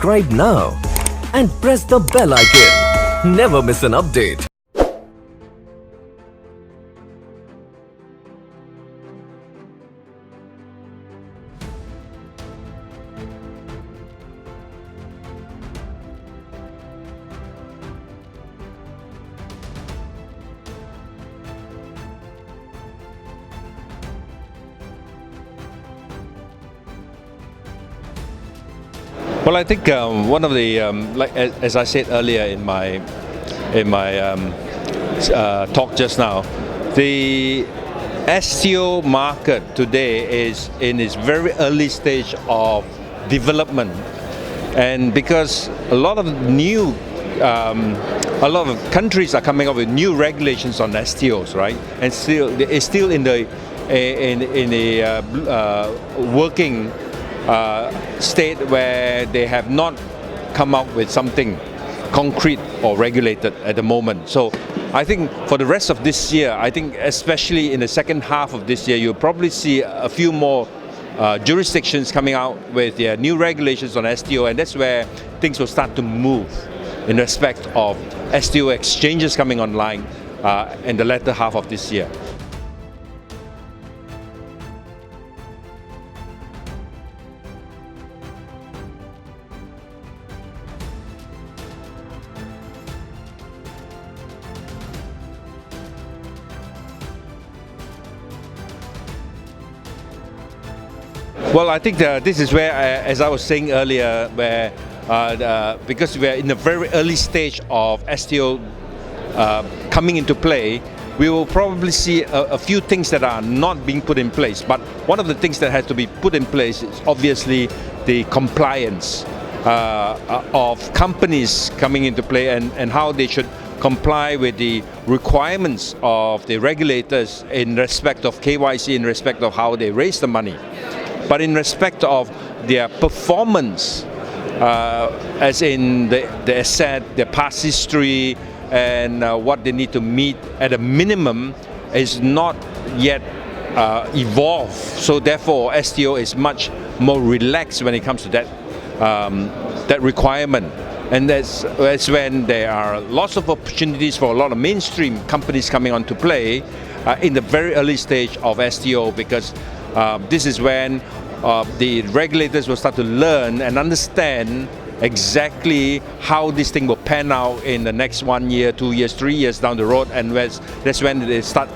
subscribe now and press the bell icon. Never miss an update. Well, I think one of the, like as I said earlier in my talk just now, the STO market today is in its very early stage of development, and because a lot of countries are coming up with new regulations on STOs, right? And it's still in the working state where they have not come up with something concrete or regulated at the moment. So I think for the rest of this year, I think especially in the second half of this year, you'll probably see a few more jurisdictions coming out with their new regulations on STO, and that's where things will start to move in respect of STO exchanges coming online in the latter half of this year. Well, I think this is where, as I was saying earlier, where because we are in the very early stage of STO coming into play, we will probably see a few things that are not being put in place. But one of the things that has to be put in place is obviously the compliance of companies coming into play and how they should comply with the requirements of the regulators in respect of KYC, in respect of how they raise the money. But in respect of their performance, as in the asset, their past history, and what they need to meet at a minimum is not yet evolved. So therefore, STO is much more relaxed when it comes to that requirement. And that's when there are lots of opportunities for a lot of mainstream companies coming onto play in the very early stage of STO, because this is when the regulators will start to learn and understand exactly how this thing will pan out in the next 1 year, 2 years, 3 years down the road, and that's when they start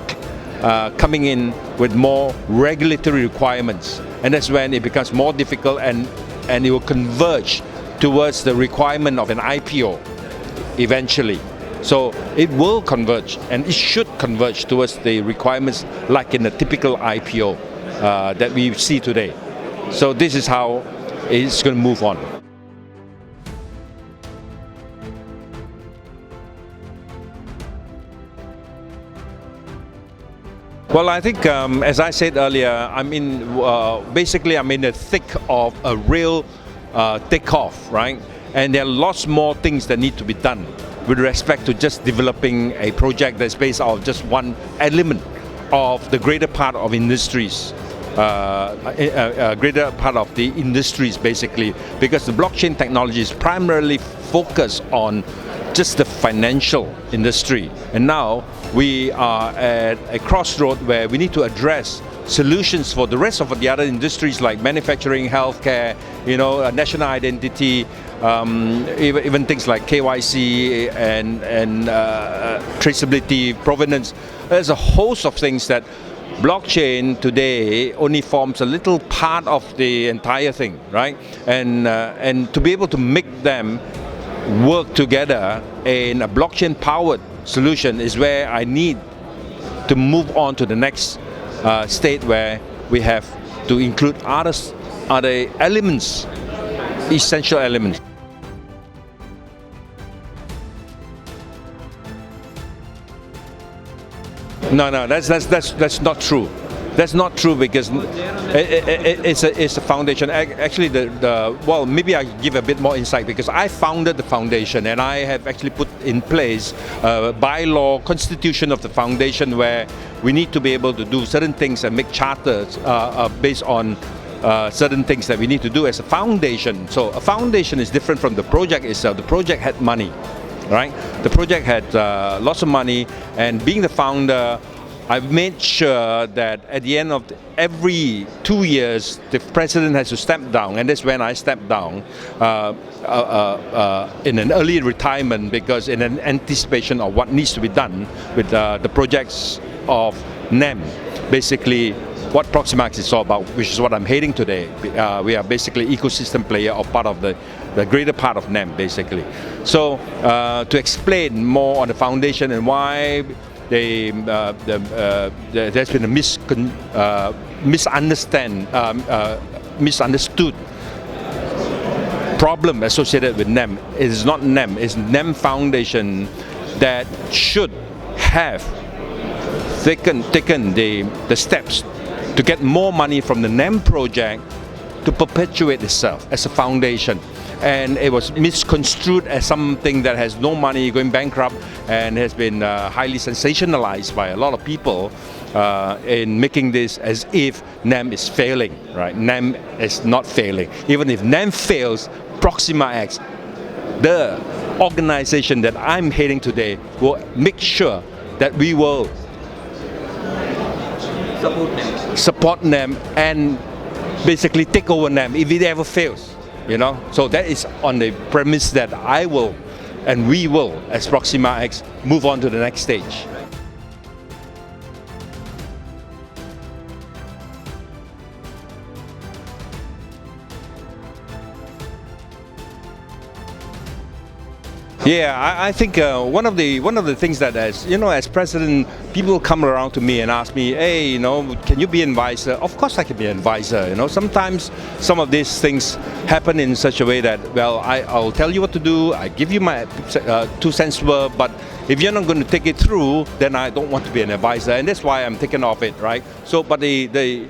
coming in with more regulatory requirements, and that's when it becomes more difficult, and it will converge towards the requirement of an IPO eventually. So it will converge, and it should converge towards the requirements like in a typical IPO that we see today. So this is how it's going to move on. Well, I think, as I said earlier, basically I'm in the thick of a real takeoff, right? And there are lots more things that need to be done with respect to just developing a project that's based on just one element of the greater part of industries. Greater part of the industries, basically, because the blockchain technology is primarily focused on just the financial industry, and now we are at a crossroad where we need to address solutions for the rest of the other industries like manufacturing, healthcare, national identity, even things like KYC and traceability, provenance. There's a host of things that blockchain today only forms a little part of the entire thing, right? And to be able to make them work together in a blockchain-powered solution is where I need to move on to the next state, where we have to include other elements, essential elements. No, that's not true. That's not true, because it's a foundation. Actually, well, maybe I give a bit more insight, because I founded the foundation, and I have actually put in place a bylaw constitution of the foundation where we need to be able to do certain things and make charters based on certain things that we need to do as a foundation. So a foundation is different from the project itself. The project had money, right? The project had lots of money, and being the founder, I've made sure that at the end of every 2 years, the president has to step down, and that's when I stepped down in an early retirement, because in an anticipation of what needs to be done with the projects of NEM, basically what Proximax is all about, which is what I'm heading today. We are basically ecosystem player or part of the greater part of NEM, basically. So to explain more on the foundation and why there's been a misunderstood problem associated with NEM. It is not NEM, it's NEM Foundation that should have taken the steps to get more money from the NEM project to perpetuate itself as a foundation. And it was misconstrued as something that has no money, going bankrupt, and has been highly sensationalized by a lot of people in making this as if NEM is failing, right? NEM is not failing. Even if NEM fails, Proximax, the organization that I'm heading today, will make sure that we will support NEM and basically take over NEM if it ever fails. You know, so that is on the premise that I will and we will, as Proximax, move on to the next stage. Yeah, I think one of the things that, as president, people come around to me and ask me, hey, can you be an advisor? Of course I can be an advisor. Sometimes some of these things happen in such a way that, well, I'll tell you what to do, I give you my 2 cents worth, but if you're not going to take it through, then I don't want to be an advisor, and that's why I'm taken off it, right? So, but the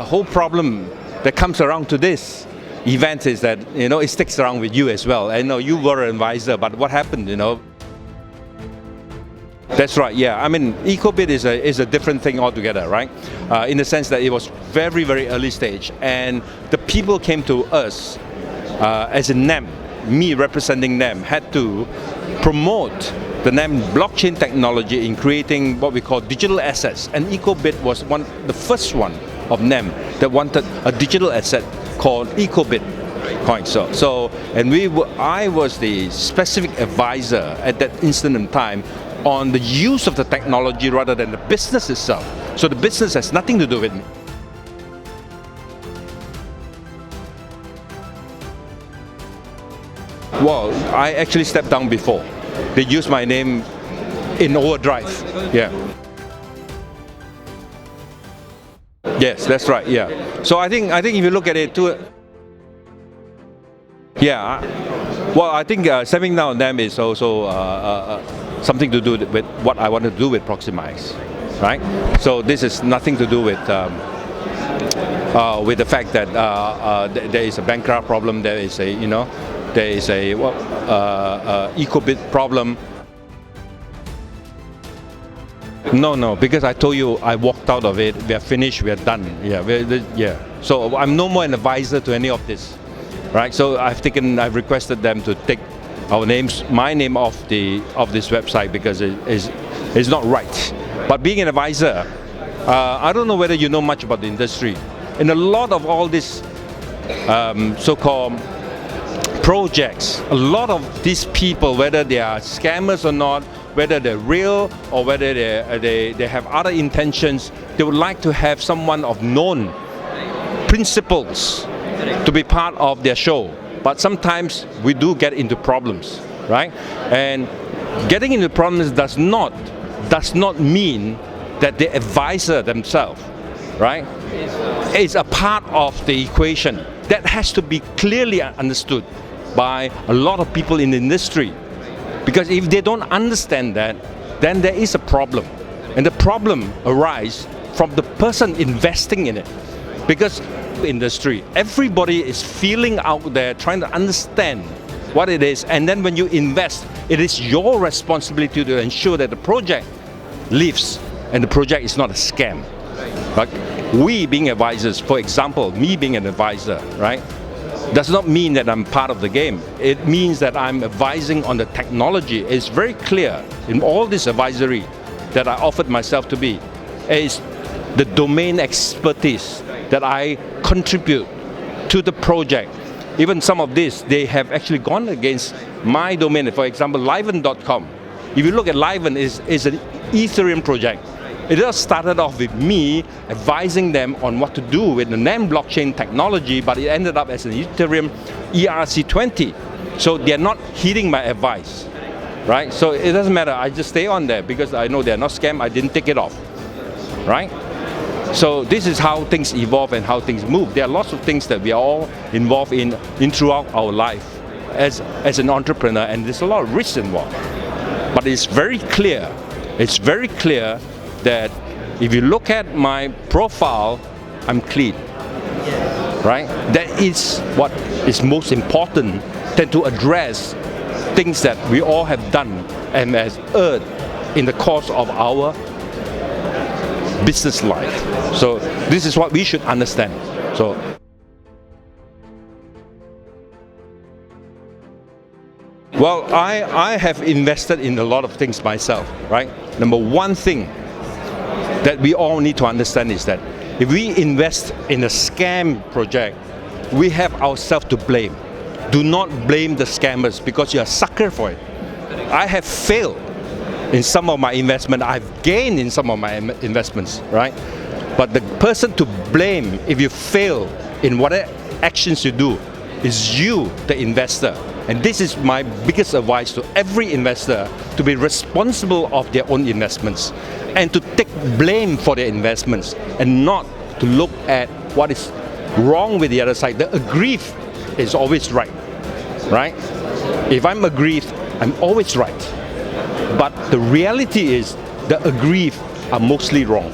whole problem that comes around to this event is that it sticks around with you as well. I know you were an advisor, but what happened? That's right. Yeah, I mean, ECOBit is a different thing altogether, right? In the sense that it was very, very early stage, and the people came to us as a NEM. Me representing NEM had to promote the NEM blockchain technology in creating what we call digital assets, and ECOBit was the first one of NEM that wanted a digital asset called ECOBit coin. I was the specific advisor at that instant in time on the use of the technology rather than the business itself. So the business has nothing to do with me. Well, I actually stepped down before. They used my name in overdrive. Yeah. Yes, that's right. Yeah. So I think if you look at it too, yeah. Well, I think stepping down NEM is also something to do with what I want to do with Proximax, right? So this is nothing to do with the fact that there is a bankrupt problem. There is a ECOBit problem. No, because I told you I walked out of it. We are finished. We are done. Yeah. So I'm no more an advisor to any of this, right? So I've requested them to take my name off this website because it's not right. But being an advisor, I don't know whether you know much about the industry. In a lot of all these so-called projects, a lot of these people, whether they are scammers or not, whether they're real or whether they have other intentions, they would like to have someone of known principles to be part of their show. But sometimes we do get into problems, right? And getting into problems does not mean that the advisor themselves, right, is a part of the equation. That has to be clearly understood by a lot of people in the industry. Because if they don't understand that, then there is a problem. And the problem arises from the person investing in it. Because industry, everybody is feeling out there trying to understand what it is, and then when you invest, it is your responsibility to ensure that the project lives and the project is not a scam. But we being advisors, for example, me being an advisor, right, does not mean that I'm part of the game. It means that I'm advising on the technology. It's very clear in all this advisory that I offered myself to be. Is the domain expertise that I contribute to the project. Even some of this, they have actually gone against my domain. For example, Liven.com. If you look at Liven, is an Ethereum project. It just started off with me advising them on what to do with the NEM blockchain technology, but it ended up as an Ethereum ERC20. So they're not heeding my advice, right? So it doesn't matter, I just stay on there because I know they're not scam, I didn't take it off, right? So this is how things evolve and how things move. There are lots of things that we are all involved in throughout our life as an entrepreneur, and there's a lot of risk involved. But it's very clear that if you look at my profile, I'm clean, right? That is what is most important than to address things that we all have done and has earned in the course of our business life. So this is what we should understand. So well, I have invested in a lot of things myself, right? Number one thing that we all need to understand is that if we invest in a scam project, we have ourselves to blame. Do not blame the scammers because you're a sucker for it. I have failed in some of my investment, I've gained in some of my investments, right? But the person to blame if you fail in whatever actions you do is you, the investor. And this is my biggest advice to every investor, to be responsible of their own investments and to take blame for their investments and not to look at what is wrong with the other side. The aggrieved is always right? If I'm aggrieved, I'm always right. But the reality is the aggrieved are mostly wrong.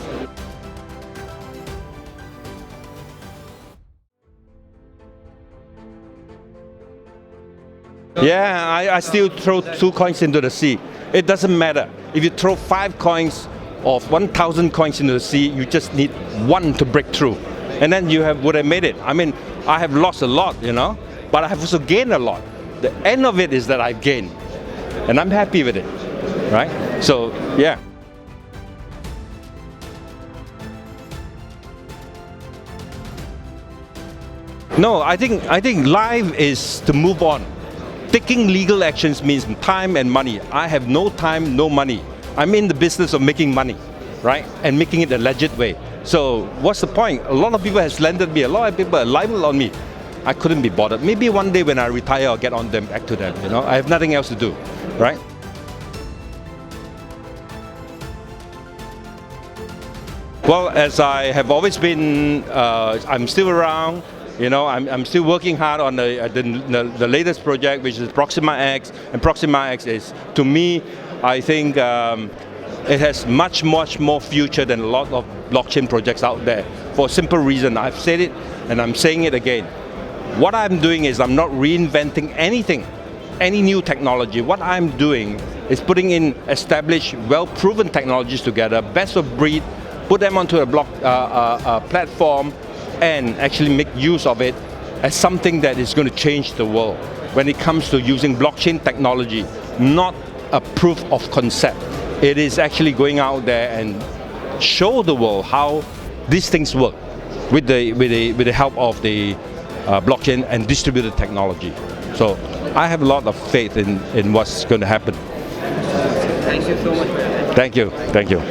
Yeah, I still throw 2 coins into the sea. It doesn't matter. If you throw 5 coins of 1,000 coins into the sea, you just need 1 to break through. And then you would have made it. I mean, I have lost a lot, but I have also gained a lot. The end of it is that I've gained. And I'm happy with it, right? So, yeah. No, I think life is to move on. Taking legal actions means time and money. I have no time, no money. I'm in the business of making money, right? And making it a legit way. So what's the point? A lot of people have slandered me. A lot of people are libeled on me. I couldn't be bothered. Maybe one day when I retire, I'll get on them, back to them. I have nothing else to do, right? Well, as I have always been, I'm still around. I'm still working hard on the latest project, which is Proximax. And Proximax is, to me, I think it has much more future than a lot of blockchain projects out there. For a simple reason, I've said it and I'm saying it again. What I'm doing is I'm not reinventing anything, any new technology. What I'm doing is putting in established, well-proven technologies together, best of breed, put them onto a platform, and actually make use of it as something that is going to change the world when it comes to using blockchain technology, not a proof of concept. It is actually going out there and show the world how these things work with the help of the blockchain and distributed technology. So I have a lot of faith in what's going to happen. Thank you so much for your time. Thank you.